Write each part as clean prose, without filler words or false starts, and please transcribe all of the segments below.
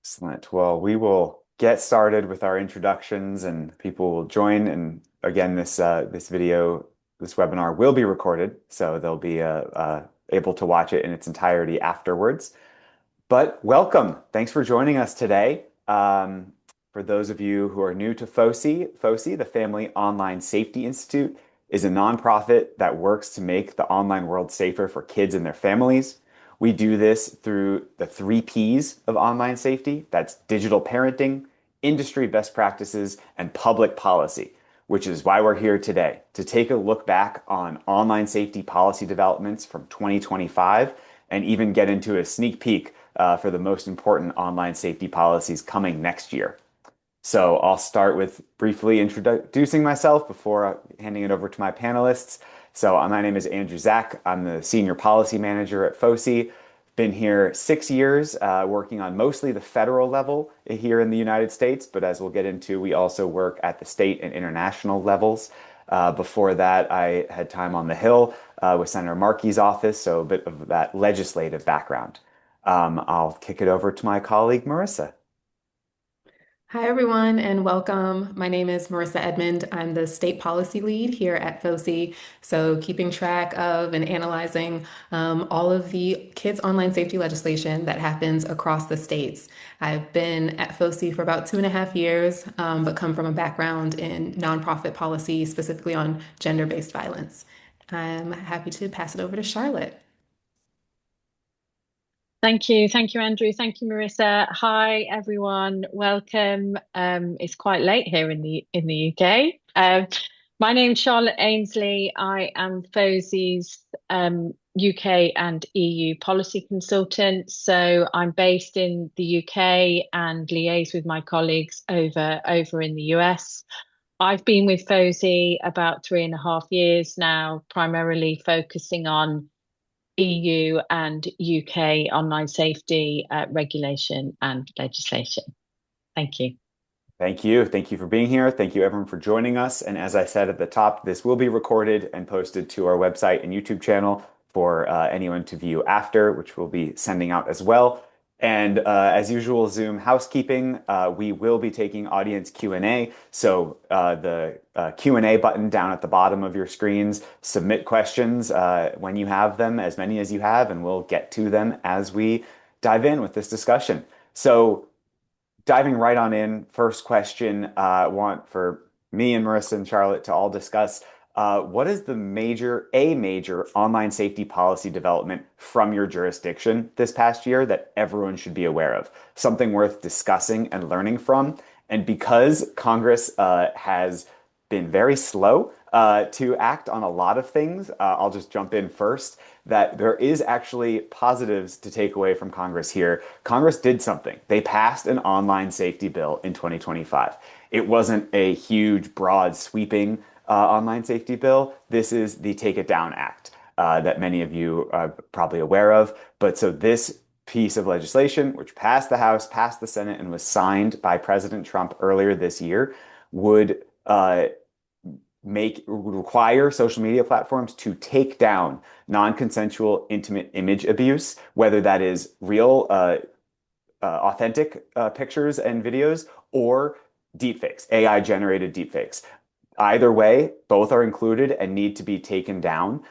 Excellent. Well, we will get started with our introductions and people will join. And again, this video, this webinar will be recorded, so they'll be able to watch it in its entirety afterwards. But welcome. Thanks for joining us today. For those of you who are new to FOSI, the Family Online Safety Institute, is a nonprofit that works to make the online world safer for kids and their families. We do this through the three P's of online safety. That's digital parenting, industry best practices, and public policy, which is why we're here today to take a look back on online safety policy developments from 2025 and even get into a sneak peek for the most important online safety policies coming next year. So I'll start with briefly introducing myself before handing it over to my panelists. So my name is Andrew Zach. I'm the Senior Policy Manager at FOSI. Been here 6 years, working on mostly the federal level here in the United States, but as we'll get into, we also work at the state and international levels. Before that, I had time on the Hill with Senator Markey's office, so a bit of that legislative background. I'll kick it over to my colleague, Marissa. Hi, everyone, and welcome. My name is Marissa Edmond. I'm the state policy lead here at FOSI. So, keeping track of and analyzing all of the kids' online safety legislation that happens across the states. I've been at FOSI for about 2.5 years, but come from a background in nonprofit policy, specifically on gender-based violence. I'm happy to pass it over to Charlotte. Thank you. Thank you, Andrew. Thank you, Marissa. Hi, everyone. Welcome. It's quite late here in the UK. My name's Charlotte Ainsley. I am FOSI's UK and EU policy consultant. So I'm based in the UK and liaise with my colleagues over in the US. I've been with FOSI about 3.5 years now, primarily focusing on EU and UK online safety regulation and legislation. Thank you. Thank you. Thank you for being here. Thank you, everyone, for joining us. And as I said at the top, this will be recorded and posted to our website and YouTube channel for anyone to view after, which we'll be sending out as well. And as usual, Zoom housekeeping, we will be taking audience Q&A. So the Q&A button down at the bottom of your screens, submit questions when you have them, as many as you have, and we'll get to them as we dive in with this discussion. So diving right on in, first question I want for me and Marissa and Charlotte to all discuss. What is a major online safety policy development from your jurisdiction this past year that everyone should be aware of? Something worth discussing and learning from. And because Congress has been very slow to act on a lot of things, I'll just jump in first that there is actually positives to take away from Congress here. Congress did something. They passed an online safety bill in 2025. It wasn't a huge, broad, sweeping online safety bill. This is the Take It Down Act that many of you are probably aware of. But so this piece of legislation, which passed the House, passed the Senate, and was signed by President Trump earlier this year, would require social media platforms to take down non-consensual intimate image abuse, whether that is real, authentic pictures and videos or deepfakes, AI-generated deepfakes. Either way, both are included and need to be taken down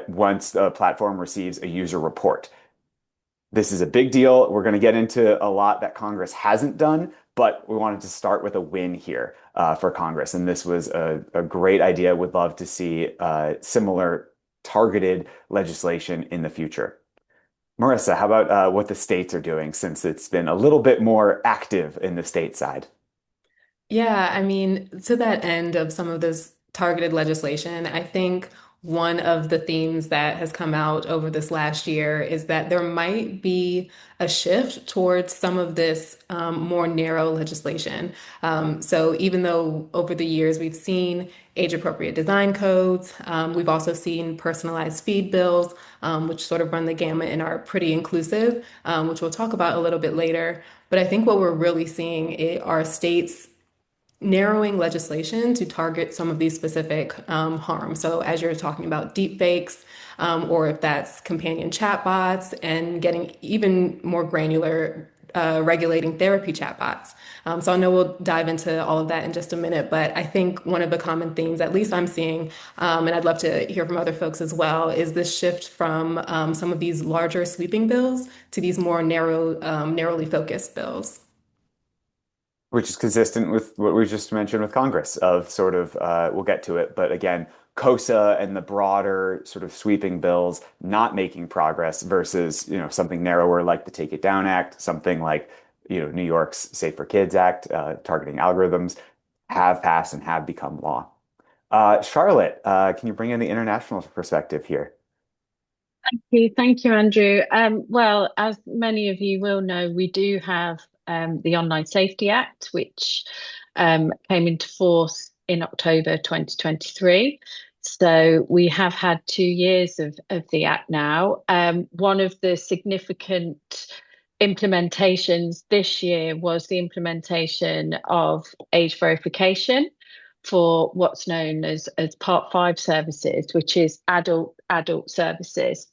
once the platform receives a user report. This is a big deal. We're going to get into a lot that Congress hasn't done, but we wanted to start with a win here for Congress. And this was a great idea. Would love to see similar targeted legislation in the future. Marissa, how about what the states are doing since it's been a little bit more active in the state side? Yeah, I mean, to that end of some of this targeted legislation, I think one of the themes that has come out over this last year is that there might be a shift towards some of this more narrow legislation. So even though over the years we've seen age-appropriate design codes, we've also seen personalized feed bills, which sort of run the gamut and are pretty inclusive, which we'll talk about a little bit later. But I think what we're really seeing are states narrowing legislation to target some of these specific harms. So as you're talking about deep fakes, or if that's companion chatbots and getting even more granular regulating therapy chatbots. So I know we'll dive into all of that in just a minute, but I think one of the common themes, at least I'm seeing, and I'd love to hear from other folks as well, is this shift from some of these larger sweeping bills to these more narrowly focused bills. Which is consistent with what we just mentioned with Congress of sort of, we'll get to it, but again, COSA and the broader sort of sweeping bills not making progress versus, something narrower like the Take It Down Act, something like, New York's Safer Kids Act, targeting algorithms have passed and have become law. Charlotte, can you bring in the international perspective here? Thank you, Andrew. Well, as many of you will know, we do have the Online Safety Act, which came into force in October 2023. So we have had 2 years of the Act now. One of the significant implementations this year was the implementation of age verification for what's known as Part 5 services, which is adult services.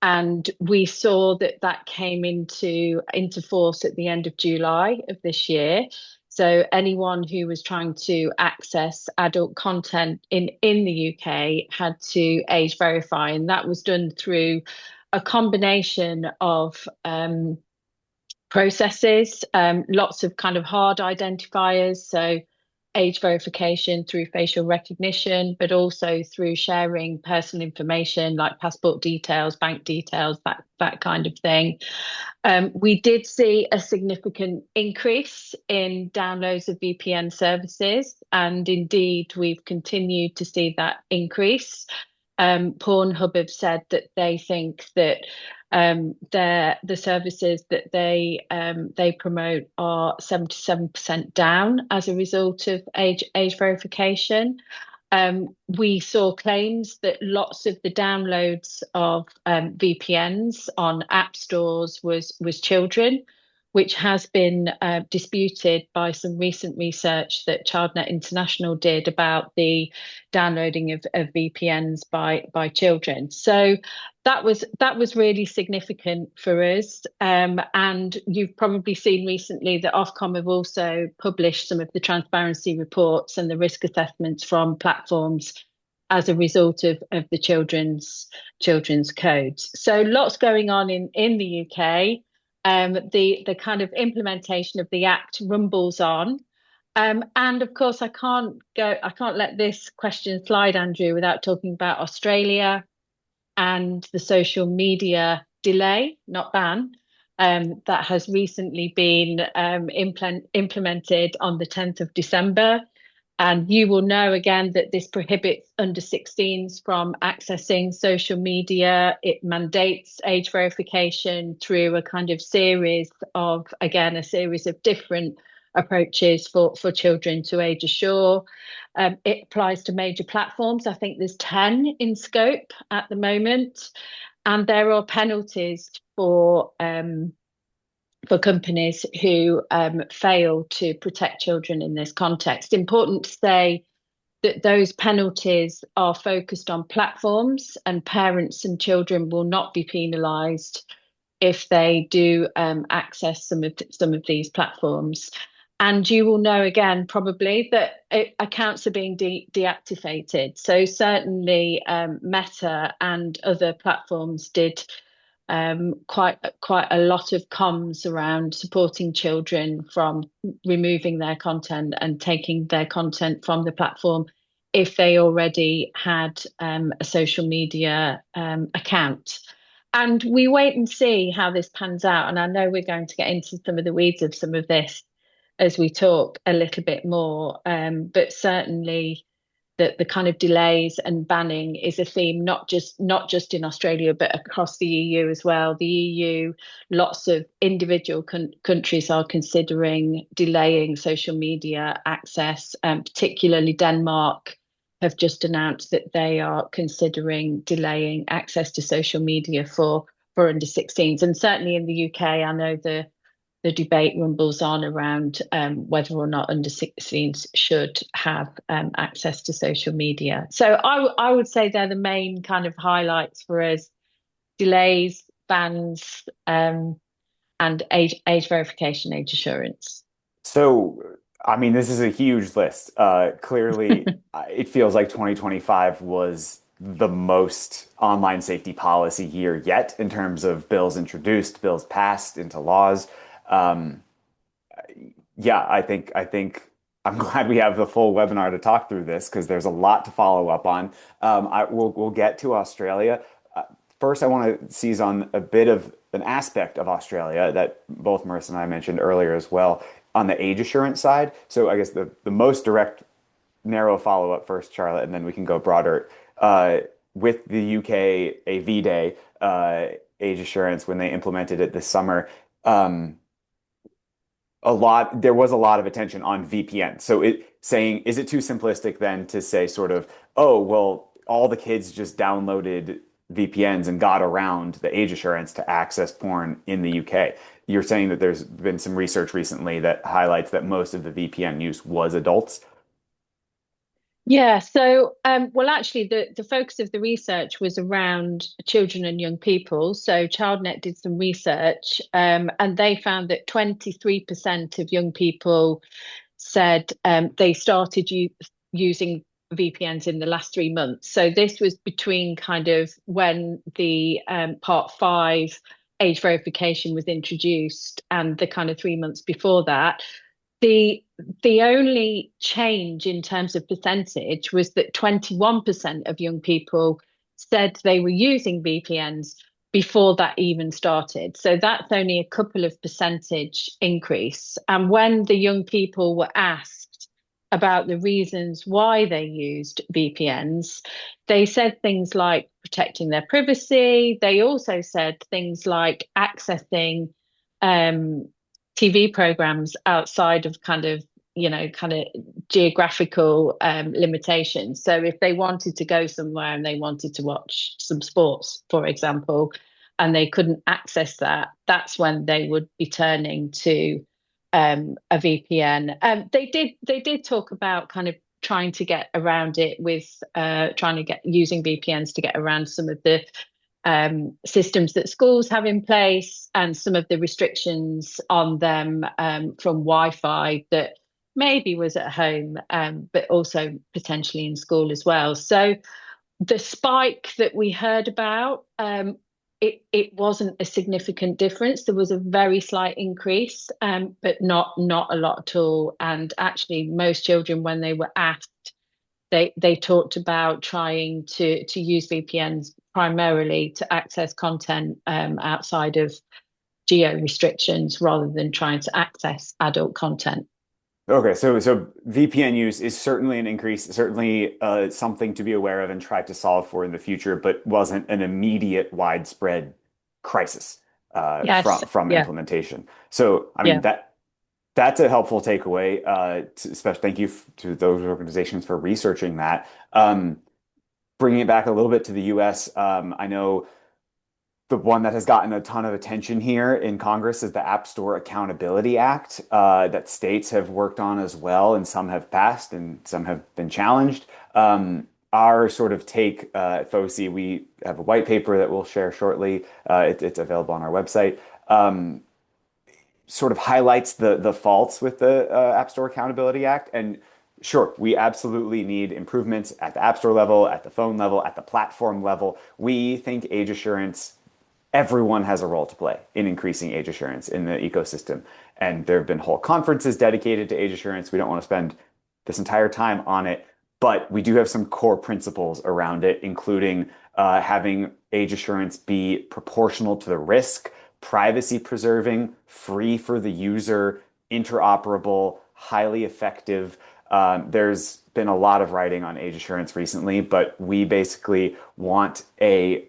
And we saw that that came into force at the end of July of this year. So anyone who was trying to access adult content in the UK had to age verify, and that was done through a combination of processes, lots of kind of hard identifiers. So age verification through facial recognition, but also through sharing personal information like passport details, bank details, that kind of thing. We did see a significant increase in downloads of VPN services, and indeed, we've continued to see that increase. Pornhub have said that they think that the services that they promote are 77% down as a result of age verification. We saw claims that lots of the downloads of VPNs on app stores was children, which has been disputed by some recent research that ChildNet International did about the downloading of VPNs by children. So that was really significant for us. And you've probably seen recently that Ofcom have also published some of the transparency reports and the risk assessments from platforms as a result of the children's codes. So lots going on in the UK. The kind of implementation of the Act rumbles on. And of course, I can't let this question slide, Andrew, without talking about Australia and the social media delay, not ban, that has recently been implemented on the 10th of December. And you will know again that this prohibits under 16s from accessing social media. It mandates age verification through a kind of series of different approaches for children to age assure. It applies to major platforms. I think there's 10 in scope at the moment. And there are penalties for companies who fail to protect children in this context. Important to say that those penalties are focused on platforms, and parents and children will not be penalised if they do access some of these platforms. And you will know again probably that accounts are being deactivated. So certainly Meta and other platforms did quite a lot of comms around supporting children from removing their content and taking their content from the platform if they already had a social media account. And we wait and see how this pans out. And I know we're going to get into some of the weeds of some of this as we talk a little bit more, but certainly that the kind of delays and banning is a theme, not just in Australia, but across the EU as well. The EU, lots of individual countries are considering delaying social media access, particularly Denmark have just announced that they are considering delaying access to social media for under 16s. And certainly in the UK, I know the debate rumbles on around whether or not under 16s should have access to social media. So I would say they're the main kind of highlights for us: delays, bans, and age verification, age assurance. So, I mean, this is a huge list. Clearly, it feels like 2025 was the most online safety policy year yet in terms of bills introduced, bills passed into laws. Um, yeah, I think I'm glad we have the full webinar to talk through this because there's a lot to follow up on. We'll get to Australia. Uh, First, I want to seize on a bit of an aspect of Australia that both Marissa and I mentioned earlier as well on the age assurance side. So I guess the most direct, narrow follow-up first, Charlotte, and then we can go broader. With the UK AV Day, age assurance, when they implemented it this summer, um, there was a lot of attention on VPN. So is it too simplistic then to say sort of, oh, well, all the kids just downloaded VPNs and got around the age assurance to access porn in the UK? You're saying that there's been some research recently that highlights that most of the VPN use was adults. Yeah, so well, actually, the focus of the research was around children and young people. So ChildNet did some research, and they found that 23% of young people said they started using VPNs in the last 3 months. So this was between kind of when the Part 5 age verification was introduced and the kind of 3 months before that. The the only change in terms of percentage was that 21% of young people said they were using VPNs before that even started. So that's only a couple of percentage increase. And when the young people were asked about the reasons why they used VPNs, they said things like protecting their privacy. They also said things like accessing um, TV programs outside of kind of geographical limitations. So if they wanted to go somewhere and they wanted to watch some sports, for example, and they couldn't access that, that's when they would be turning to a VPN. They did talk about kind of trying to get around it with trying to get using VPNs to get around some of the systems that schools have in place and some of the restrictions on them from Wi-Fi that maybe was at home, but also potentially in school as well. So the spike that we heard about, it wasn't a significant difference. There was a very slight increase, but not a lot at all. And actually, most children, when they were asked, they talked about trying to use VPNs primarily to access content outside of geo restrictions rather than trying to access adult content. Okay, so VPN use is certainly an increase, certainly something to be aware of and try to solve for in the future, but wasn't an immediate widespread crisis Yes, from yeah, implementation. So, I mean yeah. that's a helpful takeaway. Especially thank you to those organizations for researching that. Bringing it back a little bit to the U.S., I know the one that has gotten a ton of attention here in Congress is the App Store Accountability Act that states have worked on as well, and some have passed and some have been challenged. Our sort of take at FOSI, we have a white paper that we'll share shortly. It's available on our website. Sort of highlights the faults with the App Store Accountability Act. And sure, we absolutely need improvements at the App Store level, at the phone level, at the platform level. We think age assurance everyone has a role to play in increasing age assurance in the ecosystem. And there have been whole conferences dedicated to age assurance. We don't want to spend this entire time on it, but we do have some core principles around it, including having age assurance be proportional to the risk, privacy preserving, free for the user, interoperable, highly effective. There's been a lot of writing on age assurance recently, but we basically want a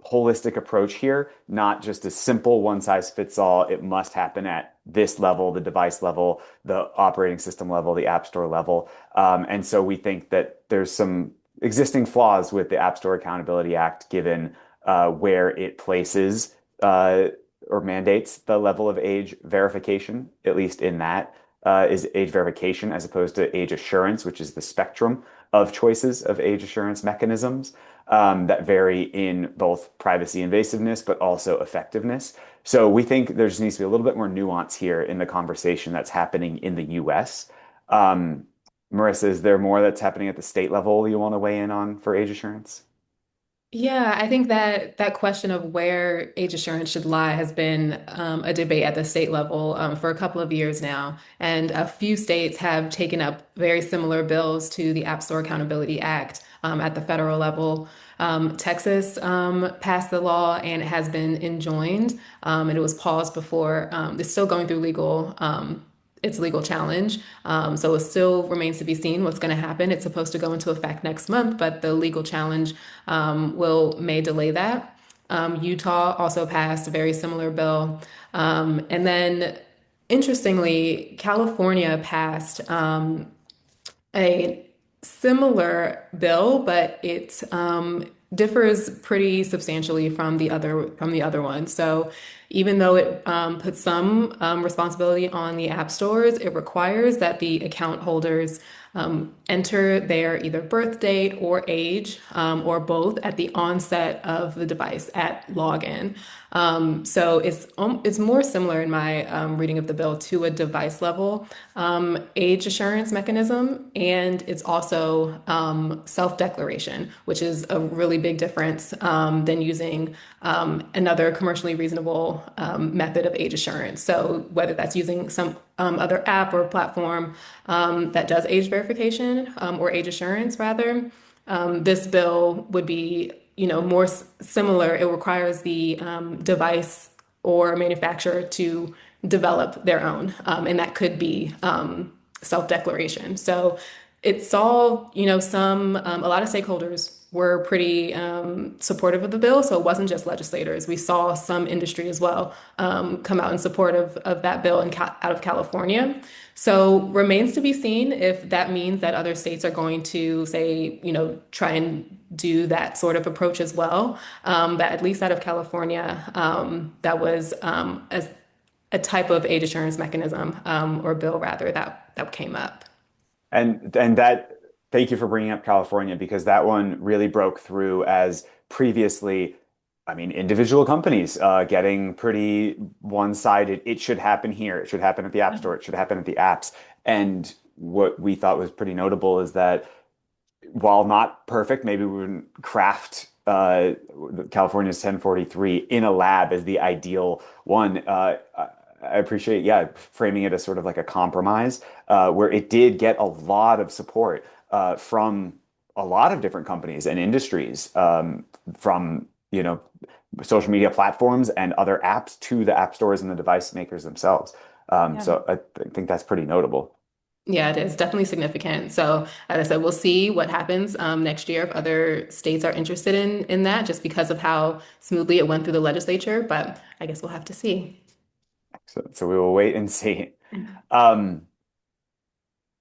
holistic approach here, not just a simple one size fits all. It must happen at this level, the device level, the operating system level, the App Store level. And so we think that there's some existing flaws with the App Store Accountability Act, given where it places or mandates the level of age verification, at least in that is age verification as opposed to age assurance, which is the spectrum of choices of age assurance mechanisms. that vary in both privacy invasiveness, but also effectiveness. So we think there just needs to be a little bit more nuance here in the conversation that's happening in the US. Um, Marissa, is there more that's happening at the state level you want to weigh in on for age assurance? Yeah, I think that that question of where age assurance should lie has been a debate at the state level for a couple of years now. And a few states have taken up very similar bills to the App Store Accountability Act at the federal level. Texas passed the law and it has been enjoined, and it was paused before. It's still going through its legal challenge. So it still remains to be seen what's going to happen. It's supposed to go into effect next month, but the legal challenge will may delay that. Utah also passed a very similar bill. And then interestingly, California passed a similar bill, but it differs pretty substantially from the other one. So even though it puts some responsibility on the app stores, it requires that the account holders enter their either birth date or age or both at the onset of the device at login. So it's more similar in my reading of the bill to a device level age assurance mechanism, and it's also self-declaration, which is a really big difference than using another commercially reasonable method of age assurance. So whether that's using some other app or platform that does age verification or age assurance rather, this bill would be, more similar. It requires the device or manufacturer to develop their own, and that could be self-declaration. So it saw, a lot of stakeholders were pretty supportive of the bill. So it wasn't just legislators. We saw some industry as well come out in support of that bill out of California. So remains to be seen if that means that other states are going to say, try and do that sort of approach as well. But at least out of California, that was a type of age assurance mechanism or bill rather that came up. And that, thank you for bringing up California because that one really broke through as previously, I mean, individual companies getting pretty one-sided. It should happen here. It should happen at the App Store. It should happen at the apps. And what we thought was pretty notable is that while not perfect, maybe we wouldn't craft California's 1043 in a lab as the ideal one. I appreciate, yeah, framing it as sort of like a compromise, where it did get a lot of support from a lot of different companies and industries, from, social media platforms and other apps to the app stores and the device makers themselves. Yeah. So I think that's pretty notable. Yeah, it is definitely significant. So, as I said, we'll see what happens next year if other states are interested in that, just because of how smoothly it went through the legislature. But I guess we'll have to see. So we will wait and see. Um,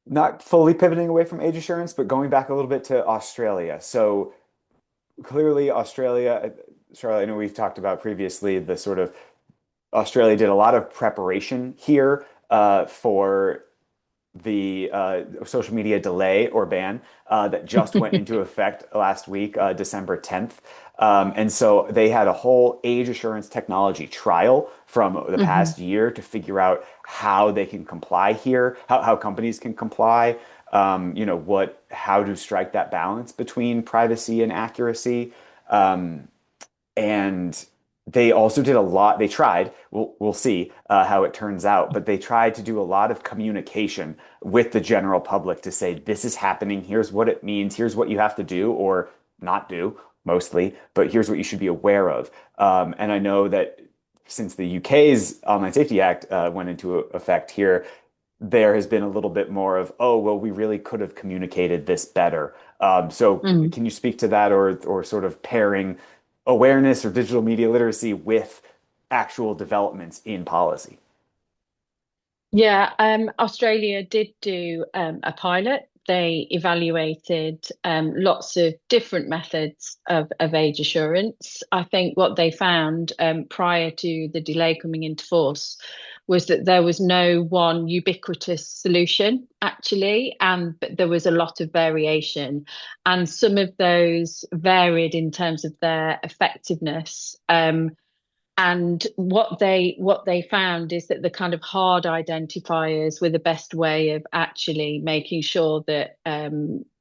Not fully pivoting away from age assurance, but going back a little bit to Australia. So clearly, Charlotte, I know we've talked about previously the sort of Australia did a lot of preparation here for the social media delay or ban that just went into effect last week, December 10th. And so they had a whole age assurance technology trial from the Hmm. past year to figure out how they can comply here, how companies can comply, how to strike that balance between privacy and accuracy. Um, and they also did a lot. They tried. We'll see how it turns out, but they tried to do a lot of communication with the general public to say this is happening. Here's what it means. Here's what you have to do or not do, mostly. But here's what you should be aware of. And I know that since the UK's Online Safety Act went into effect here, there has been a little bit more of, oh, well, we really could have communicated this better. So can you speak to that or sort of pairing awareness or digital media literacy with actual developments in policy? Yeah, Australia did do a pilot. They evaluated lots of different methods of age assurance. I think what they found prior to the delay coming into force was that there was no one ubiquitous solution, actually, and but there was a lot of variation, and some of those varied in terms of their effectiveness. And what they found is that the kind of hard identifiers were the best way of actually making sure that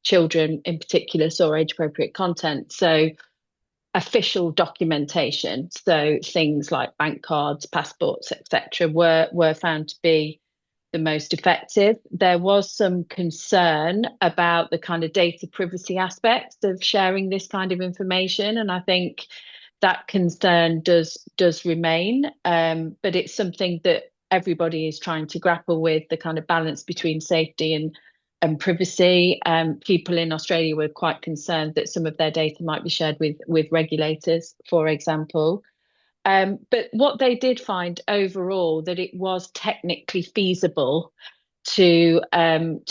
children in particular saw age appropriate content. So official documentation, so things like bank cards, passports, etc., were found to be the most effective. There was some concern about the kind of data privacy aspects of sharing this kind of information, and I think that concern does remain. But it's something that everybody is trying to grapple with, the kind of balance between safety and privacy. People in Australia were quite concerned that some of their data might be shared with regulators, for example. But what they did find overall that it was technically feasible to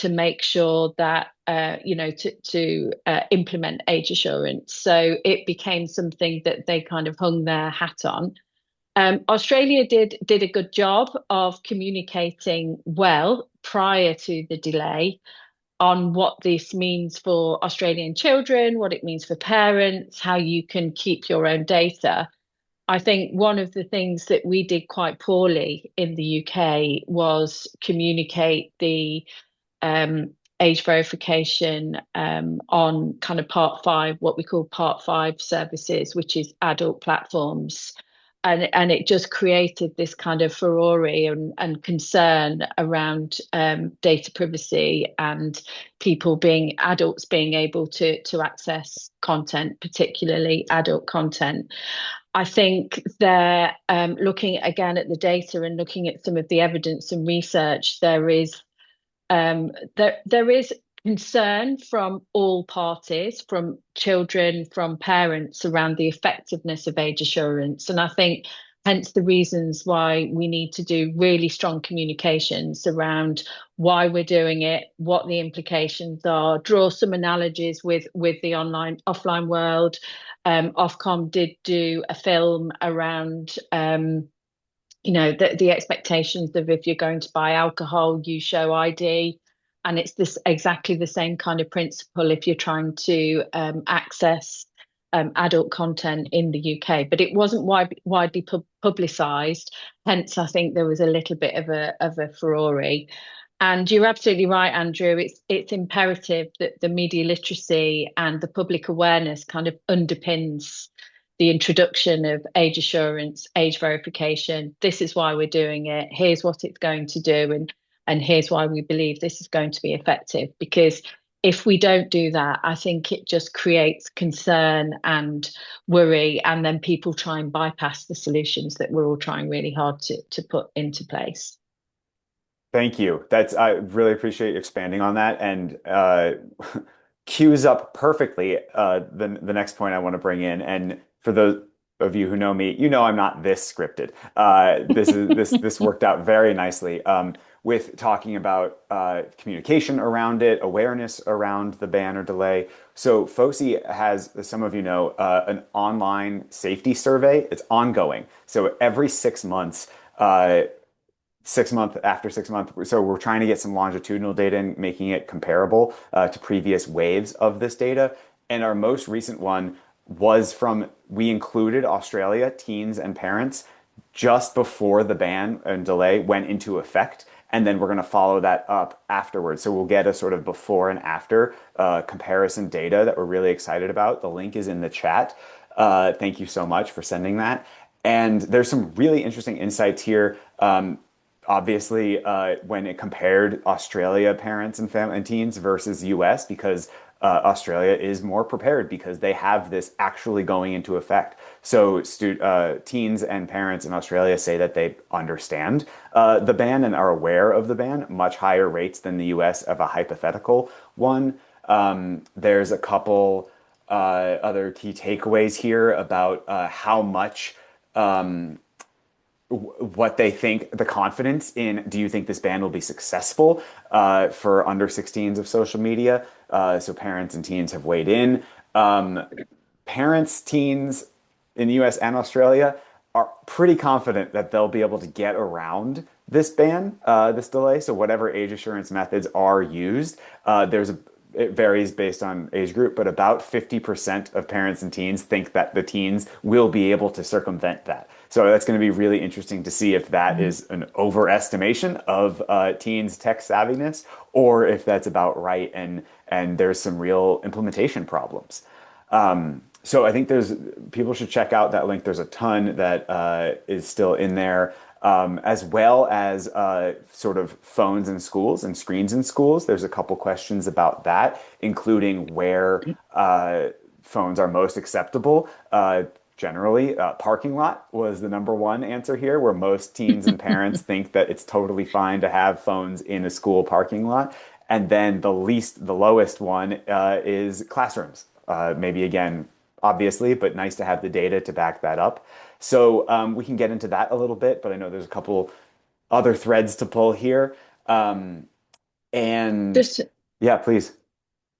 make sure that to implement age assurance. So it became something that they kind of hung their hat on. Australia did a good job of communicating well prior to the delay on what this means for Australian children, what it means for parents, how you can keep your own data. I think one of the things that we did quite poorly in the UK was communicate the um, age verification on kind of part five, what we call part five services, which is adult platforms. And it just created this kind of furore and concern around data privacy and adults being able to access content, particularly adult content. I think they're looking again at the data and looking at some of the evidence and research. There is concern from all parties, from children, from parents, around the effectiveness of age assurance, and I think hence the reasons why we need to do really strong communications around why we're doing it, what the implications are, draw some analogies with the online offline world. Ofcom did do a film around the expectations of if you're going to buy alcohol, you show ID. And it's this exactly the same kind of principle if you're trying to access adult content in the UK. But it wasn't widely publicised. Hence, I think there was a little bit of a furore. And you're absolutely right, Andrew. It's imperative that the media literacy and the public awareness kind of underpins the introduction of age assurance, age verification. This is why we're doing it. Here's what it's going to do, and here's why we believe this is going to be effective. Because if we don't do that, I think it just creates concern and worry, and then people try and bypass the solutions that we're all trying really hard to put into place. Thank you. I really appreciate you expanding on that, and cues up perfectly the next point I want to bring in. And for those of you who know me, you know I'm not this scripted. This worked out very nicely with talking about communication around it, awareness around the ban or delay. So FOSI has, as some of you know, an online safety survey. It's ongoing. So every 6 months. 6 month after 6 month. So we're trying to get some longitudinal data and making it comparable to previous waves of this data. And our most recent one we included Australia, teens and parents just before the ban and delay went into effect. And then we're going to follow that up afterwards. So we'll get a sort of before and after comparison data that we're really excited about. The link is in the chat. Thank you so much for sending that. And there's some really interesting insights here. Obviously, when it compared Australia parents and family and teens versus US, because Australia is more prepared because they have this actually going into effect. So teens and parents in Australia say that they understand the ban and are aware of the ban, much higher rates than the US of a hypothetical one. There's a couple other key takeaways here about how much what they think, the confidence in, do you think this ban will be successful for under 16s of social media? So parents and teens have weighed in. Parents, teens in the US and Australia are pretty confident that they'll be able to get around this ban, this delay. So whatever age assurance methods are used, it varies based on age group, but about 50% of parents and teens think that the teens will be able to circumvent that. So that's going to be really interesting to see if that Mhm. is an overestimation of teens' tech savviness, or if that's about right and there's some real implementation problems. So I think there's people should check out that link. There's a ton that is still in there, as well as sort of phones in schools and screens in schools. There's a couple questions about that, including where phones are most acceptable. Generally, parking lot was the number one answer here, where most teens and parents think that it's totally fine to have phones in a school parking lot. And then the lowest one is classrooms. Maybe again, obviously, but nice to have the data to back that up. So we can get into that a little bit, but I know there's a couple other threads to pull here. Um, and Just yeah, please.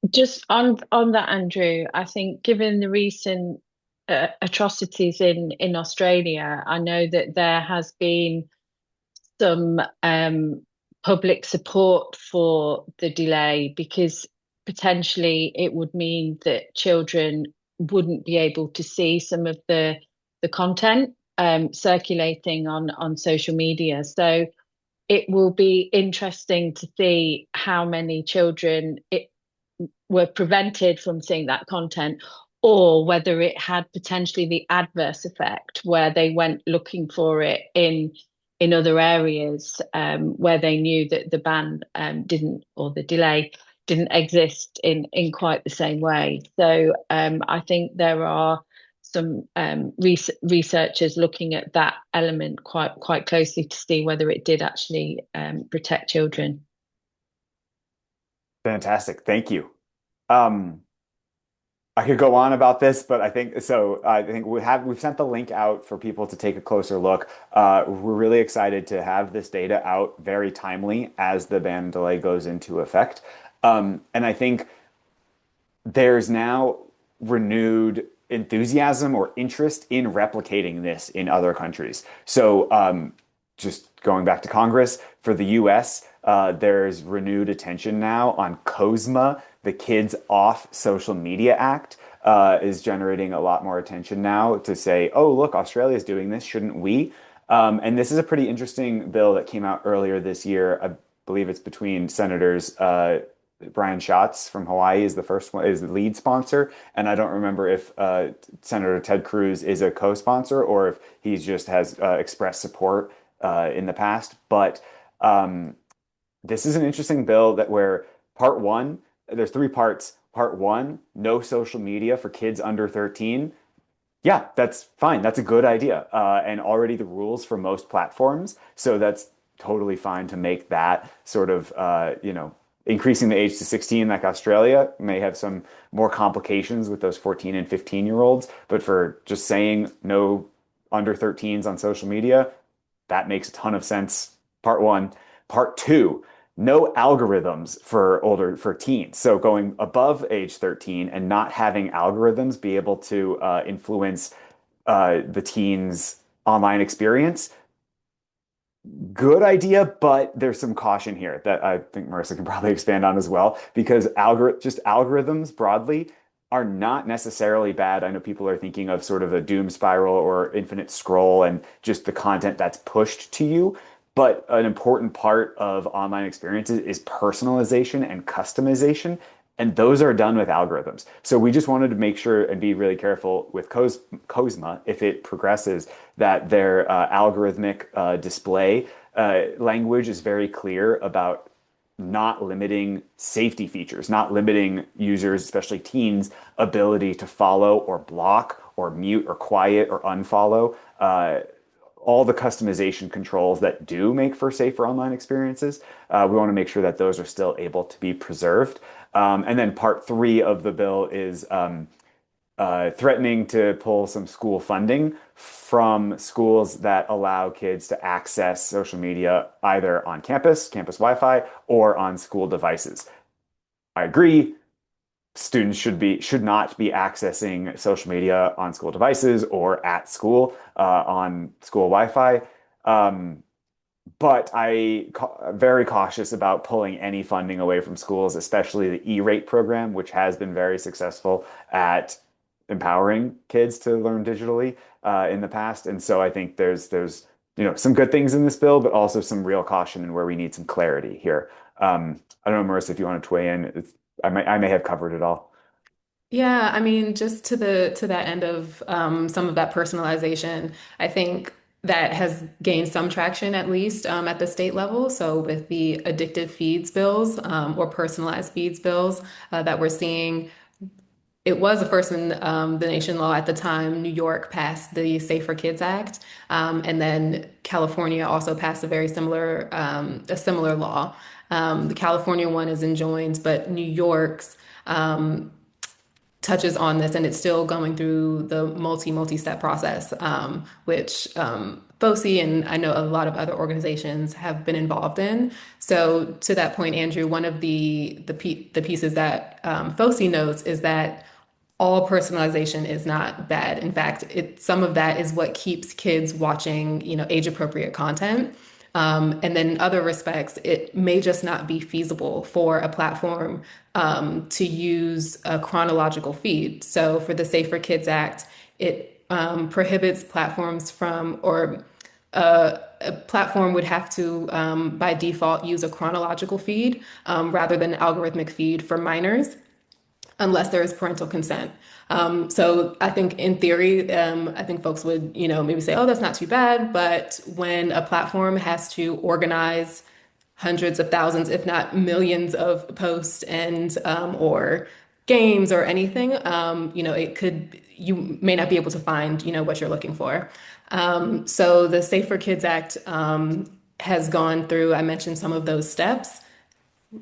just on that, Andrew, I think given the recent atrocities in Australia, I know that there has been some public support for the delay because potentially it would mean that children wouldn't be able to see some of the content circulating on social media. So it will be interesting to see how many children were prevented from seeing that content, or whether it had potentially the adverse effect where they went looking for it in other areas where they knew that the ban didn't, or the delay didn't exist in quite the same way. So I think there are some researchers looking at that element quite closely to see whether it did actually protect children. Fantastic. Thank you. Um, I could go on about this, but I think so. I think we've sent the link out for people to take a closer look. We're really excited to have this data out very timely as the ban delay goes into effect. And I think there's now renewed enthusiasm or interest in replicating this in other countries. So, just going back to Congress, for the US, there's renewed attention now on COSMA, the Kids Off Social Media Act. Is generating a lot more attention now to say, oh, look, Australia's doing this, shouldn't we? And this is a pretty interesting bill that came out earlier this year. I believe it's between Senators Brian Schatz from Hawaii is the first one, is the lead sponsor, and I don't remember if Senator Ted Cruz is a co-sponsor or if he just has expressed support in the past. But um, this is an interesting bill that where part one, there's three parts. Part one, no social media for kids under 13. Yeah, that's fine. That's a good idea. And already the rules for most platforms. So that's totally fine to make that sort of, increasing the age to 16, like Australia, may have some more complications with those 14 and 15-year-olds. But for just saying no under 13s on social media, that makes a ton of sense. Part one. Part two, no algorithms for teens. So going above age 13 and not having algorithms be able to influence the teens' online experience. Good idea, but there's some caution here that I think Marissa can probably expand on as well, because just algorithms broadly are not necessarily bad. I know people are thinking of sort of a doom spiral or infinite scroll and just the content that's pushed to you. But an important part of online experiences is personalization and customization, and those are done with algorithms. So we just wanted to make sure and be really careful with COSMA if it progresses that their algorithmic display language is very clear about not limiting safety features, not limiting users, especially teens, ability to follow or block or mute or quiet or unfollow. All the customization controls that do make for safer online experiences. We want to make sure that those are still able to be preserved. And then part three of the bill is threatening to pull some school funding from schools that allow kids to access social media either on campus Wi-Fi, or on school devices. I agree. Students should not be accessing social media on school devices or at school on school Wi-Fi. Um, but very cautious about pulling any funding away from schools, especially the E-rate program, which has been very successful at empowering kids to learn digitally in the past. And so I think there's some good things in this bill, but also some real caution and where we need some clarity here. I don't know, Marissa, if you want to weigh in. I may have covered it all. Yeah, I mean, just to that end of some of that personalization, I think that has gained some traction at least at the state level. So with the addictive feeds bills or personalized feeds bills that we're seeing, it was a first in the nation law at the time. New York passed the Safer Kids Act, and then California also passed a similar law. The California one is enjoined, but New York's touches on this, and it's still going through the multi-step process, which FOSI and I know a lot of other organizations have been involved in. So to that point, Andrew, one of the pieces that FOSI notes is that all personalization is not bad. In fact, some of that is what keeps kids watching, age appropriate content. And then in other respects, it may just not be feasible for a platform to use a chronological feed. So for the Safer Kids Act, it prohibits platforms from, or a platform would have to, by default, use a chronological feed rather than an algorithmic feed for minors unless there is parental consent. So I think in theory, I think folks would, maybe say, oh, that's not too bad. But when a platform has to organize hundreds of thousands, if not millions of posts and or games or anything, you may not be able to find, what you're looking for. So the Safer Kids Act has gone through, I mentioned some of those steps.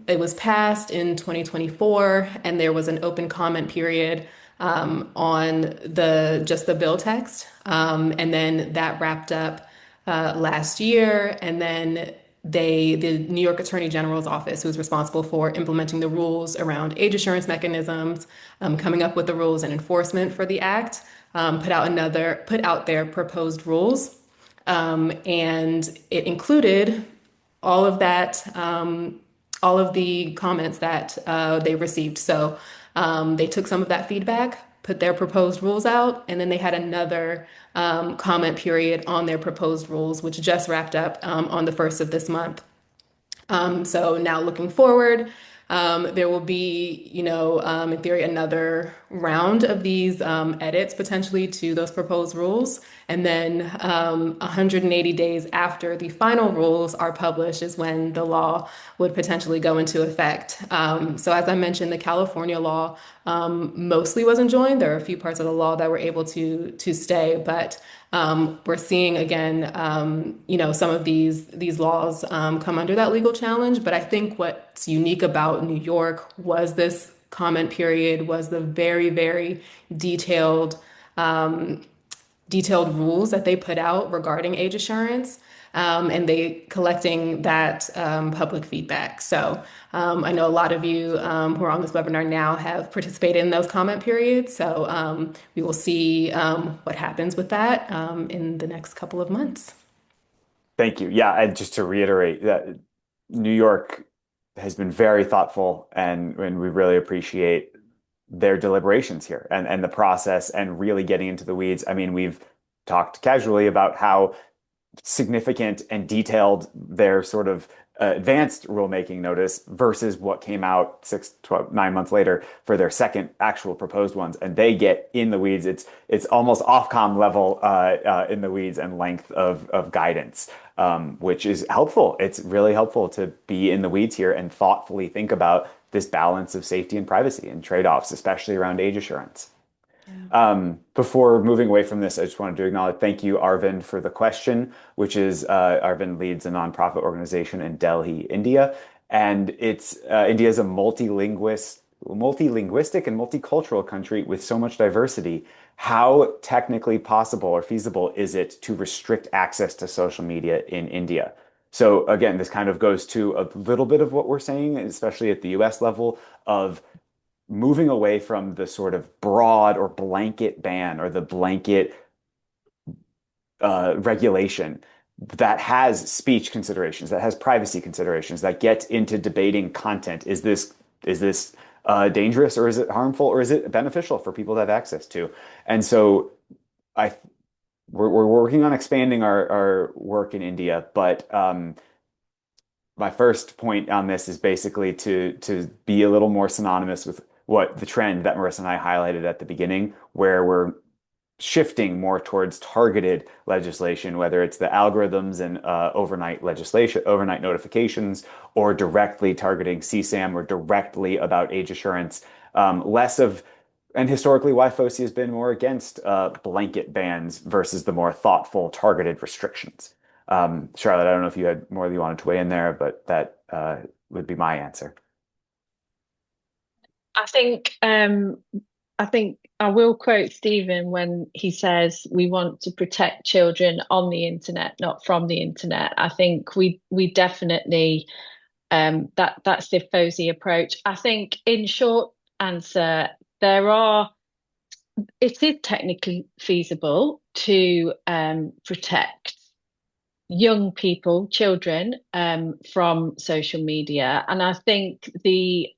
It was passed in 2024, and there was an open comment period on the bill text, and then that wrapped up last year. And then the New York Attorney General's office, who is responsible for implementing the rules around age assurance mechanisms, coming up with the rules and enforcement for the act, put out their proposed rules, and it included all of that, all of the comments that they received. So they took some of that feedback, put their proposed rules out, and then they had another comment period on their proposed rules, which just wrapped up on the 1st of this month. So now looking forward, there will be, in theory, another round of these edits potentially to those proposed rules. And then 180 days after the final rules are published is when the law would potentially go into effect. So as I mentioned, the California law mostly was enjoined. There are a few parts of the law that were able to stay, but we're seeing again, some of these laws come under that legal challenge. But I think what's unique about New York was this comment period, was the very, very detailed detailed rules that they put out regarding age assurance, and they collecting that public feedback. So I know a lot of you who are on this webinar now have participated in those comment periods. So we will see what happens with that in the next couple of months. Thank you. Yeah, and just to reiterate that New York has been very thoughtful, and we really appreciate their deliberations here and the process and really getting into the weeds. I mean, we've talked casually about how significant and detailed their sort of advanced rulemaking notice versus what came out 9 months later for their second actual proposed ones. And they get in the weeds. It's almost Ofcom level in the weeds and length of guidance, which is helpful. It's really helpful to be in the weeds here and thoughtfully think about this balance of safety and privacy and trade-offs, especially around age assurance. Before moving away from this, I just wanted to acknowledge, thank you, Arvind, for the question, which is Arvind leads a nonprofit organization in Delhi, India. And India is a multilinguistic and multicultural country with so much diversity. How technically possible or feasible is it to restrict access to social media in India? So again, this kind of goes to a little bit of what we're saying, especially at the US level, of moving away from the sort of broad or blanket ban or the blanket regulation that has speech considerations, that has privacy considerations, that gets into debating content. Is this dangerous, or is it harmful, or is it beneficial for people to have access to? And so I we're working on expanding our work in India, but my first point on this is basically to be a little more synonymous with what the trend that Marissa and I highlighted at the beginning, where we're shifting more towards targeted legislation, whether it's the algorithms and overnight legislation, overnight notifications, or directly targeting CSAM or directly about age assurance. Less of, and historically, why FOSI has been more against blanket bans versus the more thoughtful, targeted restrictions. Charlotte, I don't know if you had more that you wanted to weigh in there, but that would be my answer. I think I think I will quote Stephen when he says we want to protect children on the internet, not from the internet. I think we definitely that's the FOSI approach. I think in short answer, there are it is technically feasible to protect young people, children, from social media. And I think the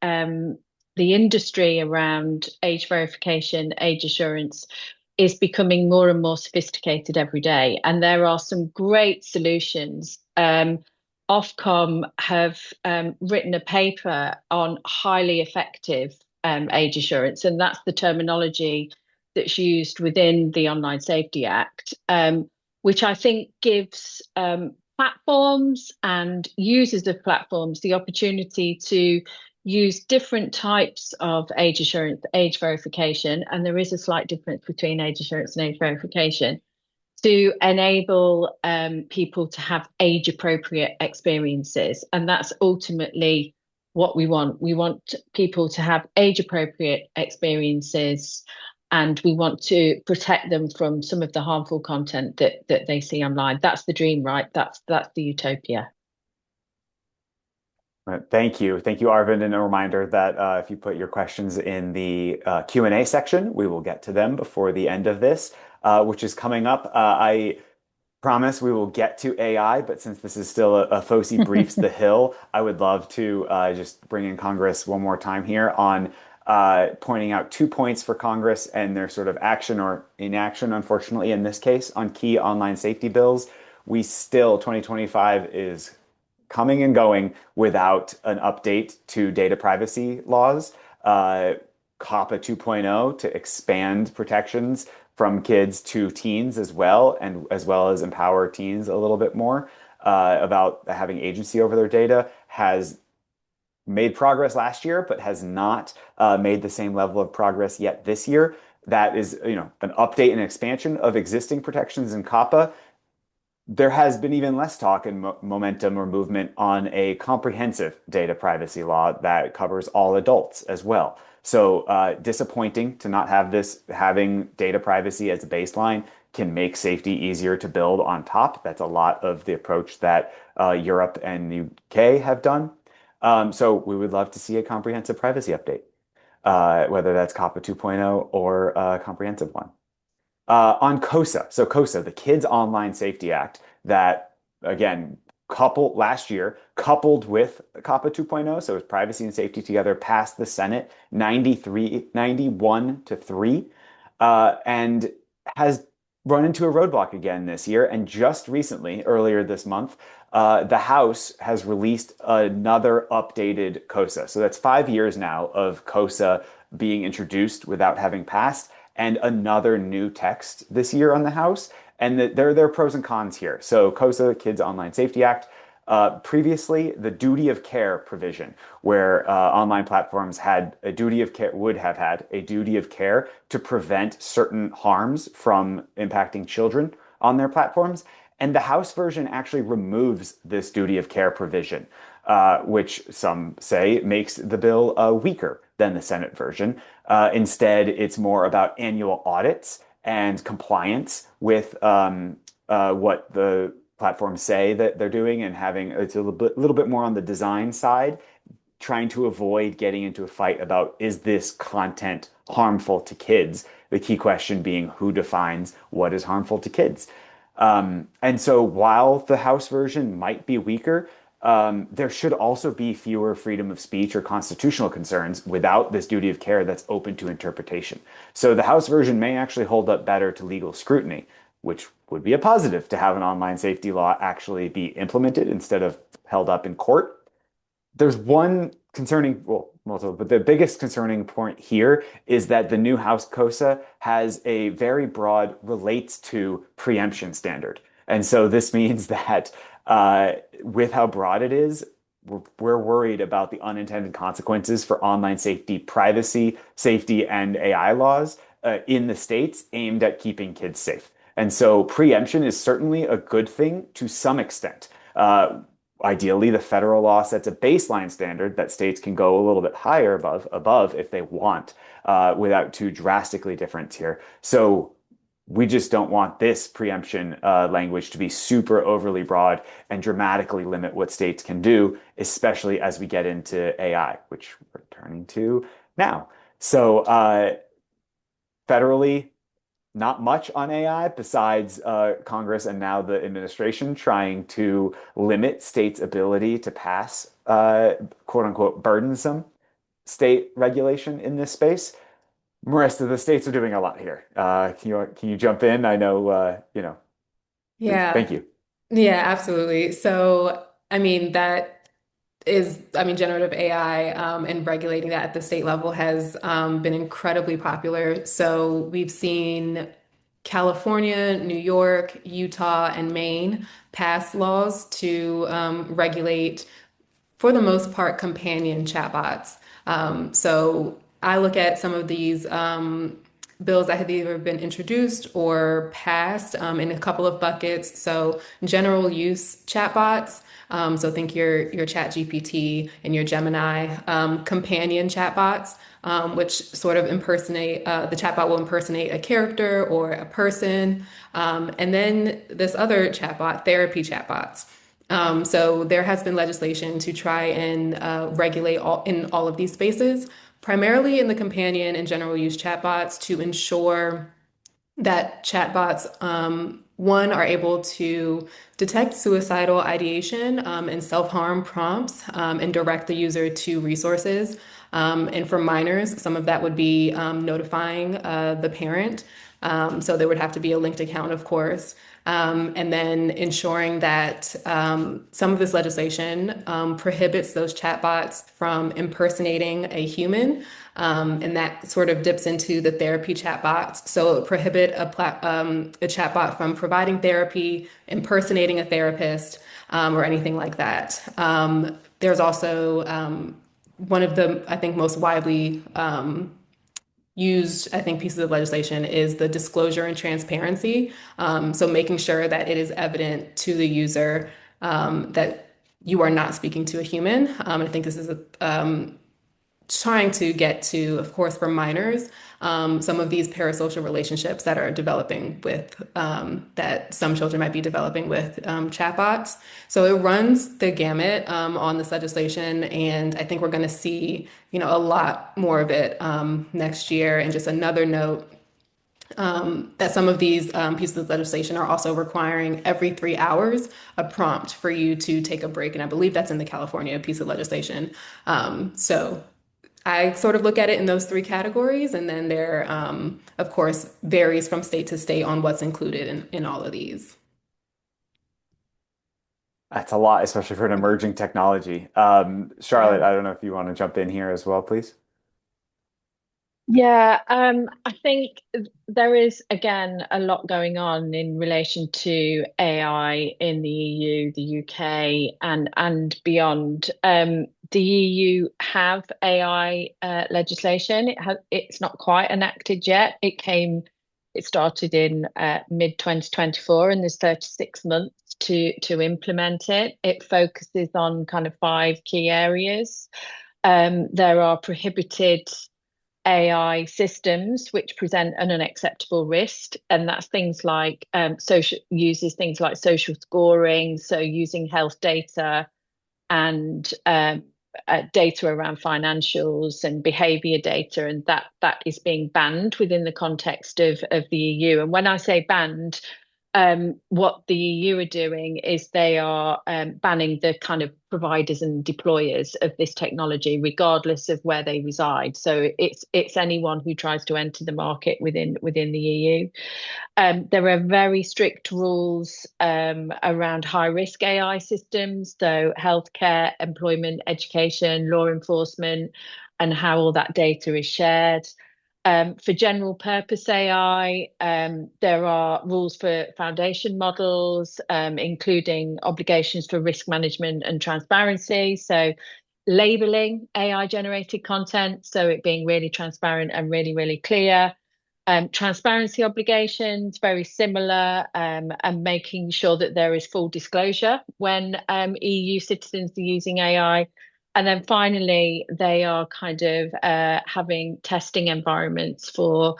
industry around age verification, age assurance is becoming more and more sophisticated every day. And there are some great solutions. Ofcom have written a paper on highly effective age assurance, and that's the terminology that's used within the Online Safety Act. Which I think gives platforms and users of platforms the opportunity to use different types of age assurance, age verification, and there is a slight difference between age assurance and age verification, to enable people to have age appropriate experiences. And that's ultimately what we want. We want people to have age appropriate experiences, and we want to protect them from some of the harmful content that they see online. That's the dream, right? That's the utopia. Thank you. Thank you, Arvind. And a reminder that if you put your questions in the Q&A section, we will get to them before the end of this, which is coming up. I promise we will get to AI, but since this is still a FOSI Briefs the Hill, I would love to just bring in Congress one more time here on pointing out 2 points for Congress and their sort of action or inaction, unfortunately, in this case, on key online safety bills. We still, 2025 is coming and going without an update to data privacy laws. COPPA 2.0 to expand protections from kids to teens as well, and as well as empower teens a little bit more about having agency over their data, has made progress last year, but has not made the same level of progress yet this year. That is, an update and expansion of existing protections in COPPA. There has been even less talk and momentum or movement on a comprehensive data privacy law that covers all adults as well. So disappointing to not have this. Having data privacy as a baseline can make safety easier to build on top. That's a lot of the approach that Europe and the UK have done. So we would love to see a comprehensive privacy update, whether that's COPPA 2.0 or a comprehensive one. On COSA, so COSA, the Kids Online Safety Act, that again, last year, coupled with COPPA 2.0, so it's privacy and safety together, passed the Senate 91 to 3, and has run into a roadblock again this year. And just recently, earlier this month, the House has released another updated COSA. So that's 5 years now of COSA being introduced without having passed, and another new text this year on the House. And there are pros and cons here. So COSA, Kids Online Safety Act, previously the duty of care provision, where online platforms had a duty of care, would have had a duty of care to prevent certain harms from impacting children on their platforms. And the House version actually removes this duty of care provision, which some say makes the bill weaker than the Senate version. Instead, it's more about annual audits and compliance with what the platforms say that they're doing, and having it's a little bit more on the design side, trying to avoid getting into a fight about, is this content harmful to kids? The key question being, who defines what is harmful to kids? And so while the House version might be weaker, there should also be fewer freedom of speech or constitutional concerns without this duty of care that's open to interpretation. So the House version may actually hold up better to legal scrutiny, which would be a positive to have an online safety law actually be implemented instead of held up in court. There's one concerning, well, multiple, but the biggest concerning point here is that the new House COSA has a very broad relates to preemption standard. And so this means that with how broad it is, we're worried about the unintended consequences for online safety, privacy, safety, and AI laws in the states aimed at keeping kids safe. And so preemption is certainly a good thing to some extent. Ideally, the federal law sets a baseline standard that states can go a little bit higher above if they want, without too drastically different here. So we just don't want this preemption language to be super overly broad and dramatically limit what states can do, especially as we get into AI, which we're turning to now. So federally, not much on AI besides Congress and now the administration trying to limit states' ability to pass quote unquote burdensome state regulation in this space. The rest of the states are doing a lot here. Can you jump in? I know please. Yeah. Thank you. Yeah, absolutely. So, I mean, generative AI and regulating that at the state level has been incredibly popular. So we've seen California, New York, Utah, and Maine pass laws to regulate, for the most part, companion chatbots. So I look at some of these bills that have either been introduced or passed in a couple of buckets. So general use chatbots. So think your Chat GPT and your Gemini companion chatbots, which sort of impersonate the chatbot will impersonate a character or a person. And then this other chatbot, therapy chatbots. So there has been legislation to try and regulate in all of these spaces, primarily in the companion and general use chatbots to ensure that chatbots, one, are able to detect suicidal ideation and self-harm prompts and direct the user to resources. And for minors, some of that would be notifying the parent. So there would have to be a linked account, of course. And then ensuring that some of this legislation prohibits those chatbots from impersonating a human. And that sort of dips into the therapy chatbots. So it prohibit a chatbot from providing therapy, impersonating a therapist, or anything like that. There's also one of the, I think, most widely used, I think, pieces of legislation is the disclosure and transparency. So making sure that it is evident to the user that you are not speaking to a human. I think this is trying to get to, of course, for minors, some of these parasocial relationships that are developing with, that some children might be developing with chatbots. So it runs the gamut on this legislation, and I think we're going to see, a lot more of it next year. And just another note, that some of these pieces of legislation are also requiring every 3 hours a prompt for you to take a break. And I believe that's in the California piece of legislation. So I sort of look at it in those three categories, and then there, of course, varies from state to state on what's included in all of these. That's a lot, especially for an emerging technology. Charlotte, Yeah. I don't know if you want to jump in here as well, please. Yeah, I think there is again a lot going on in relation to AI in the EU, the UK, and beyond. The EU have AI legislation. It's not quite enacted yet. It started in mid 2024, and there's 36 months to implement it. It focuses on kind of five key areas. There are prohibited AI systems which present an unacceptable risk, and that's things like social scoring, so using health data and data around financials and behavior data, and that is being banned within the context of the EU. And when I say banned, what the EU are doing is they are banning the kind of providers and deployers of this technology, regardless of where they reside. So it's anyone who tries to enter the market within the EU. There are very strict rules around high risk AI systems, so healthcare, employment, education, law enforcement, and how all that data is shared. For general purpose AI, there are rules for foundation models, including obligations for risk management and transparency. So, labeling AI generated content, so it being really transparent and really, really clear. Transparency obligations, very similar, and making sure that there is full disclosure when EU citizens are using AI. And then finally, they are kind of having testing environments for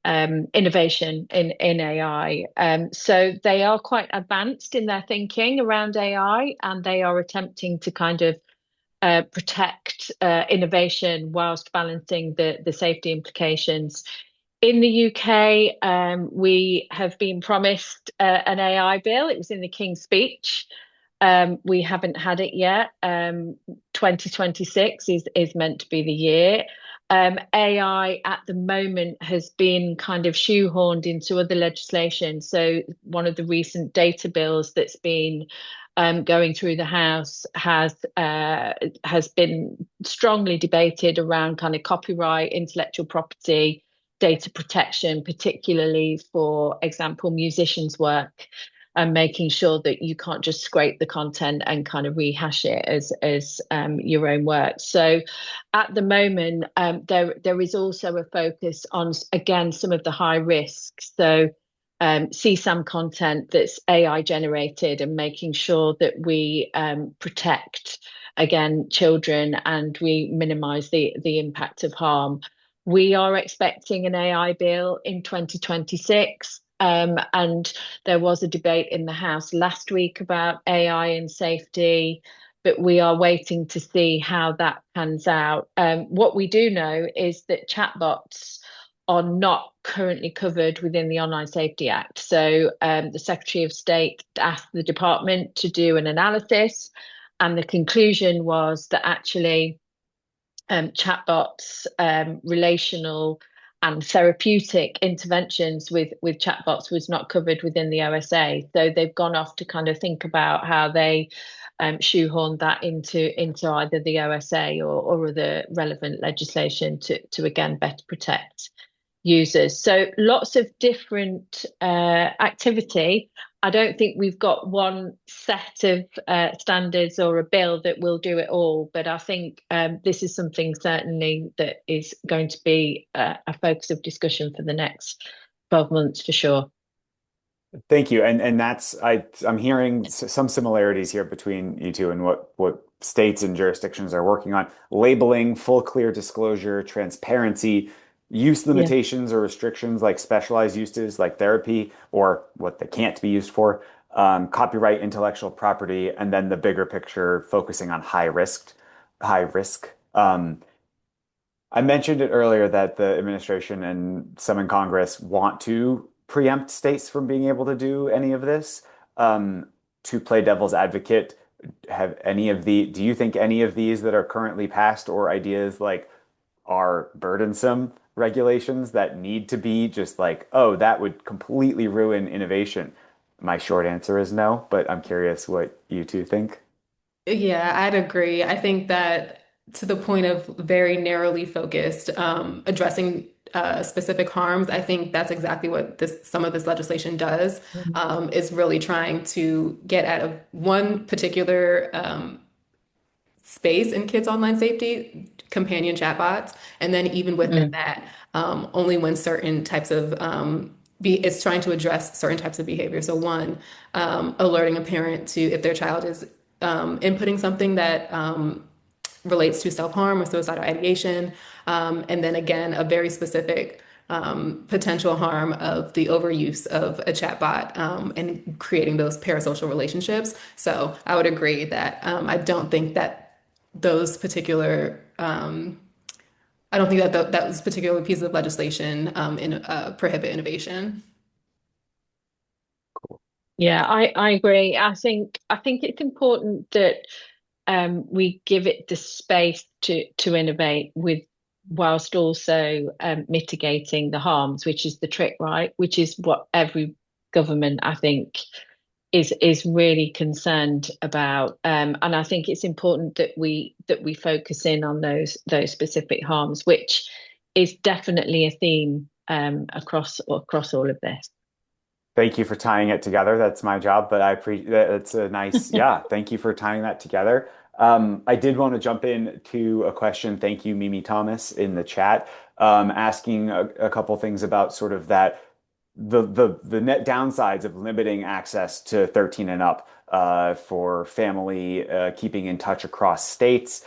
innovation in AI. So they are quite advanced in their thinking around AI, and they are attempting to kind of protect innovation whilst balancing the safety implications. In the UK, we have been promised an AI bill. It was in the King's Speech. We haven't had it yet. 2026 is meant to be the year. AI at the moment has been kind of shoehorned into other legislation. So one of the recent data bills that's been going through the House has been strongly debated around kind of copyright, intellectual property, data protection, particularly for example, musicians' work, and making sure that you can't just scrape the content and kind of rehash it as your own work. So at the moment, there is also a focus on, again, some of the high risks. So CSAM content that's AI generated, and making sure that we protect, again, children, and we minimize the impact of harm. We are expecting an AI bill in 2026. And there was a debate in the House last week about AI and safety, but we are waiting to see how that pans out. What we do know is that chatbots are not currently covered within the Online Safety Act. So the Secretary of State asked the department to do an analysis, and the conclusion was that actually chatbots, relational and therapeutic interventions with chatbots was not covered within the OSA. So they've gone off to kind of think about how they shoehorn that into either the OSA or other relevant legislation to again better protect users. So lots of different activity. I don't think we've got one set of standards or a bill that will do it all, but I think this is something certainly that is going to be a focus of discussion for the next 12 months for sure. Thank you. And I'm hearing some similarities here between you two and what states and jurisdictions are working on. Labeling, full clear disclosure, transparency, use Yeah. limitations or restrictions like specialized uses like therapy or what they can't be used for, copyright, intellectual property, and then the bigger picture focusing on high risk. I mentioned it earlier that the administration and some in Congress want to preempt states from being able to do any of this. To play devil's advocate, do you think any of these that are currently passed or ideas like are burdensome regulations that need to be just like, oh, that would completely ruin innovation? My short answer is no, but I'm curious what you two think. Yeah, I'd agree. I think that to the point of very narrowly focused, addressing specific harms, I think that's exactly what some of this legislation does, Mhm. is really trying to get at one particular space in kids' online safety, companion chatbots, and then even within Mm. that, only when certain types of it's trying to address certain types of behavior. So one, alerting a parent to if their child is inputting something that relates to self-harm or suicidal ideation, and then again, a very specific potential harm of the overuse of a chatbot and creating those parasocial relationships. So I would agree that I don't think that those particular I don't think that those particular pieces of legislation prohibit innovation. Yeah, I agree. I think it's important that we give it the space to innovate with whilst also mitigating the harms, which is the trick, right? Which is what every government, I think, is really concerned about. And I think it's important that we focus in on those specific harms, which is definitely a theme across all of this. Thank you for tying it together. That's my job, but I appreciate that. It's a nice, yeah. Thank you for tying that together. I did want to jump in to a question. Thank you, Mimi Thomas, in the chat, asking a couple things about sort of that the net downsides of limiting access to 13 and up for family keeping in touch across states,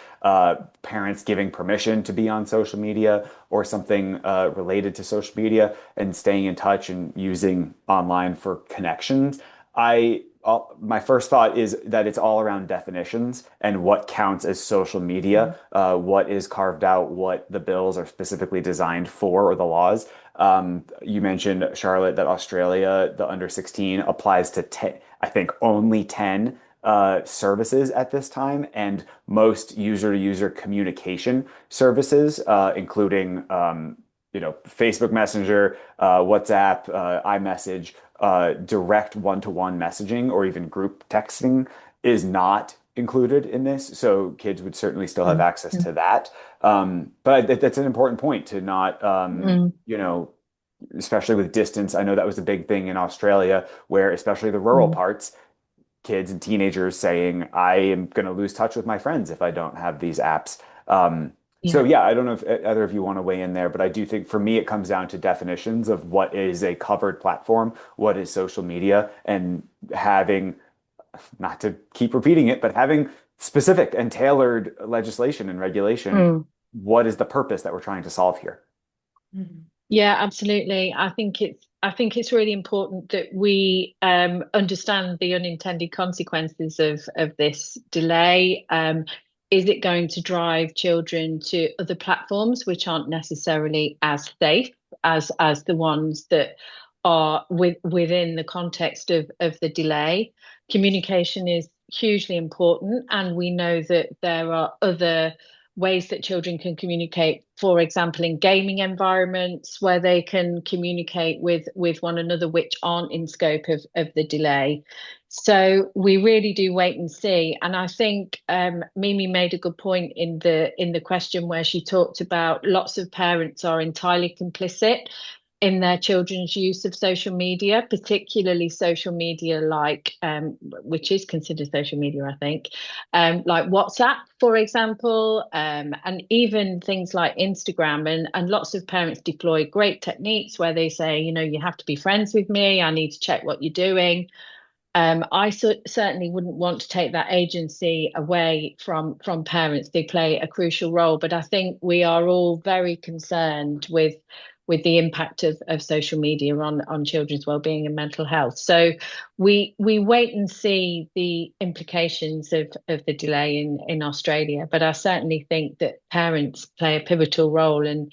parents giving permission to be on social media or something related to social media and staying in touch and using online for connections. My first thought is that it's all around definitions and what counts as social media, what is carved out, what the bills are specifically designed for, or the laws. You mentioned, Charlotte, that Australia, the under 16 applies to 10, I think only 10 services at this time, and most user-to-user communication services, including Facebook Messenger, WhatsApp, iMessage, direct one-to-one messaging, or even group texting is not included in this. So kids would certainly still have access to that. But that's an important point to not, Mm, especially with distance. I know that was a big thing in Australia, where especially the rural mm, parts, kids and teenagers saying, I am going to lose touch with my friends if I don't have these apps. So yeah. yeah, I don't know if either of you want to weigh in there, but I do think for me it comes down to definitions of what is a covered platform, what is social media, and having, not to keep repeating it, but having specific and tailored legislation and regulation. Mm. What is the purpose that we're trying to solve here? Mhm. Yeah, absolutely. I think it's really important that we understand the unintended consequences of this delay. Is it going to drive children to other platforms which aren't necessarily as safe as the ones that are within the context of the delay? Communication is hugely important, and we know that there are other ways that children can communicate, for example, in gaming environments where they can communicate with one another, which aren't in scope of the delay. So we really do wait and see. And I think Mimi made a good point in the question where she talked about lots of parents are entirely complicit in their children's use of social media, particularly social media like, which is considered social media, I think, like WhatsApp, for example, and even things like Instagram. And lots of parents deploy great techniques where they say, you have to be friends with me. I need to check what you're doing. I certainly wouldn't want to take that agency away from parents. They play a crucial role, but I think we are all very concerned with the impact of social media on children's well-being and mental health. So we wait and see the implications of the delay in Australia, but I certainly think that parents play a pivotal role and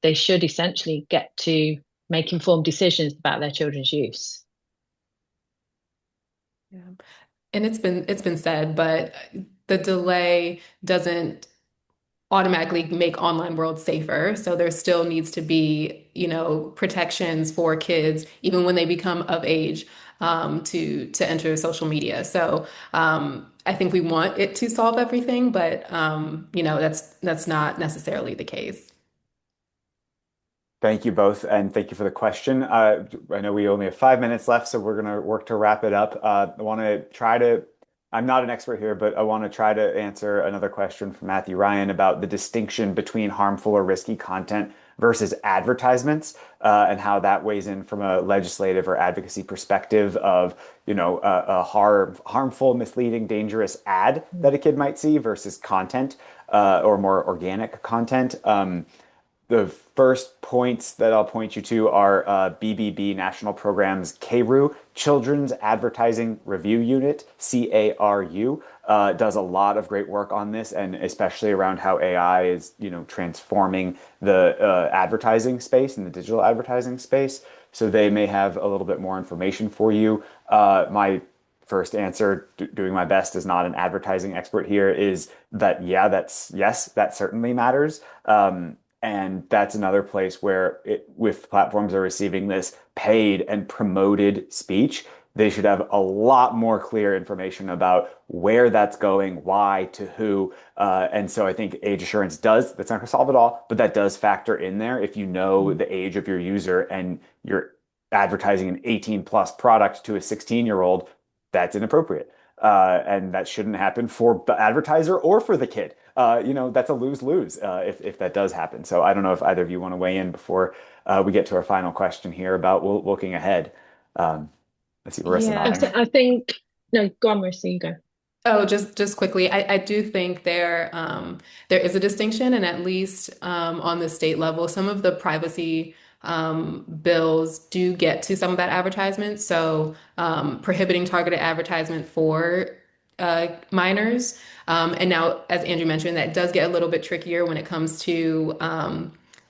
they should essentially get to make informed decisions about their children's use. Yeah. And it's been said, but the delay doesn't automatically make online world safer. So there still needs to be, protections for kids even when they become of age to enter social media. So I think we want it to solve everything, but that's not necessarily the case. Thank you both, and thank you for the question. I know we only have 5 minutes left, so we're going to work to wrap it up. I want to try to, I'm not an expert here, but I want to try to answer another question from Matthew Ryan about the distinction between harmful or risky content versus advertisements, and how that weighs in from a legislative or advocacy perspective of, a harmful, misleading, dangerous ad that a kid might see versus content, or more organic content. The first points that I'll point you to are BBB National Programs KRU, Children's Advertising Review Unit, CARU, does a lot of great work on this, and especially around how AI is, transforming the advertising space and the digital advertising space. So they may have a little bit more information for you. My first answer, doing my best as not an advertising expert here, is that yeah, yes, that certainly matters. And that's another place where if platforms are receiving this paid and promoted speech, they should have a lot more clear information about where that's going, why, to who. And so I think age assurance that's not going to solve it all, but that does factor in there. If you know the age of your user and you're advertising an 18 plus product to a 16-year-old, that's inappropriate. And that shouldn't happen for the advertiser or for the kid. That's a lose-lose if that does happen. So I don't know if either of you want to weigh in before we get to our final question here about looking ahead. Um, I see Marissa Yeah. nodding. I think no, go on, Marissa, you go. Oh, just quickly, I do think there is a distinction, and at least on the state level, some of the privacy bills do get to some of that advertisement. So prohibiting targeted advertisement for minors. And now, as Andrew mentioned, that does get a little bit trickier when it comes to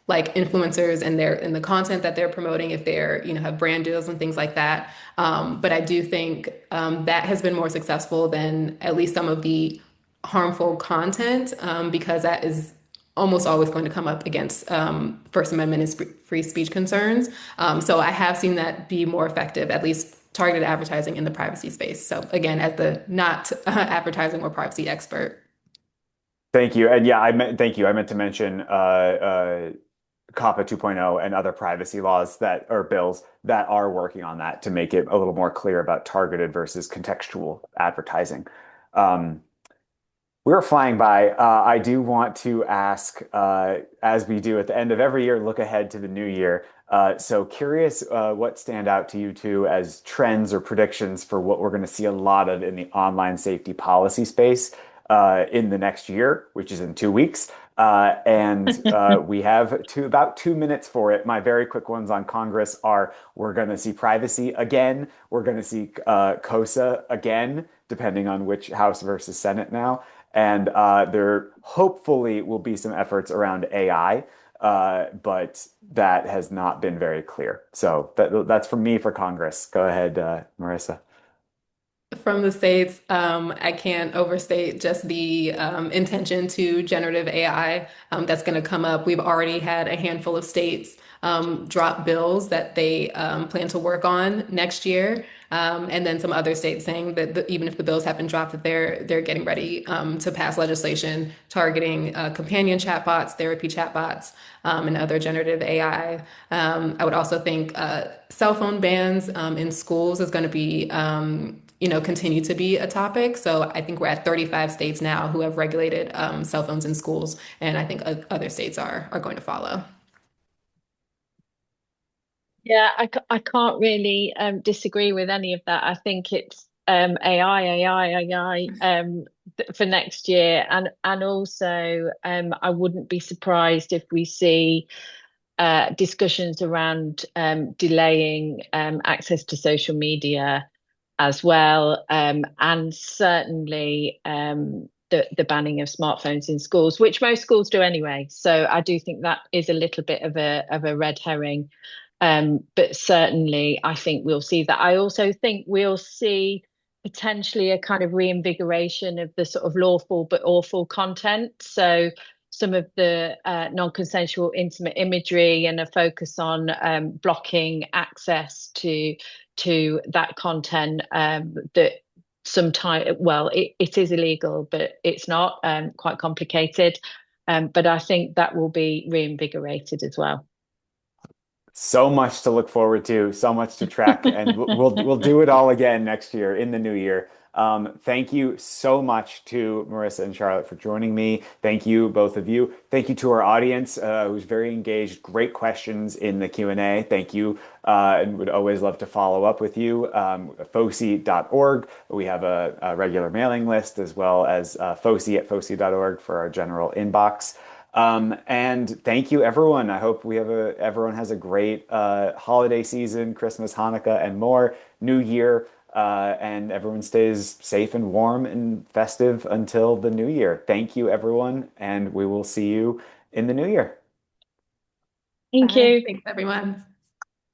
like influencers and the content that they're promoting if they're have brand deals and things like that. But I do think that has been more successful than at least some of the harmful content because that is almost always going to come up against First Amendment and free speech concerns. So I have seen that be more effective, at least targeted advertising in the privacy space. So again, as the not advertising or privacy expert. Thank you. And yeah, thank you. I meant to mention COPPA 2.0 and other privacy laws that or bills that are working on that to make it a little more clear about targeted versus contextual advertising. Um, we're flying by. I do want to ask, as we do at the end of every year, look ahead to the new year. So curious what stand out to you two as trends or predictions for what we're going to see a lot of in the online safety policy space in the next year, which is in 2 weeks. And we have about 2 minutes for it. My very quick ones on Congress are we're going to see privacy again. We're going to see COSA again, depending on which House versus Senate now. And there hopefully will be some efforts around AI, but that has not been very clear. So that's from me for Congress. Go ahead, Marissa. From the States, I can't overstate just the intention to generative AI that's going to come up. We've already had a handful of states drop bills that they plan to work on next year. And then some other states saying that even if the bills have been dropped, that they're getting ready to pass legislation targeting companion chatbots, therapy chatbots, and other generative AI. I would also think cell phone bans in schools is going to be continue to be a topic. So I think we're at 35 states now who have regulated cell phones in schools, and I think other states are going to follow. Yeah, I can't really disagree with any of that. I think it's AI for next year, and also I wouldn't be surprised if we see discussions around delaying access to social media as well, and certainly the banning of smartphones in schools, which most schools do anyway. So I do think that is a little bit of a red herring. But certainly, I think we'll see that. I also think we'll see potentially a kind of reinvigoration of the sort of lawful but awful content. So some of the non-consensual intimate imagery and a focus on blocking access to that content that sometimes, well, it is illegal, but it's not quite complicated. But I think that will be reinvigorated as well. So much to look forward to, so much to track, and we'll do it all again next year in the new year. Thank you so much to Marissa and Charlotte for joining me. Thank you, both of you. Thank you to our audience, who's very engaged. Great questions in the Q&A. Thank you, and would always love to follow up with you. FOSI.org. We have a regular mailing list as well as FOSI at FOSI.org for our general inbox. And thank you, everyone. I hope everyone has a great holiday season, Christmas, Hanukkah, and more, New Year, and everyone stays safe and warm and festive until the new year. Thank you, everyone, and we will see you in the new year. Thank Bye. you. Thanks, everyone.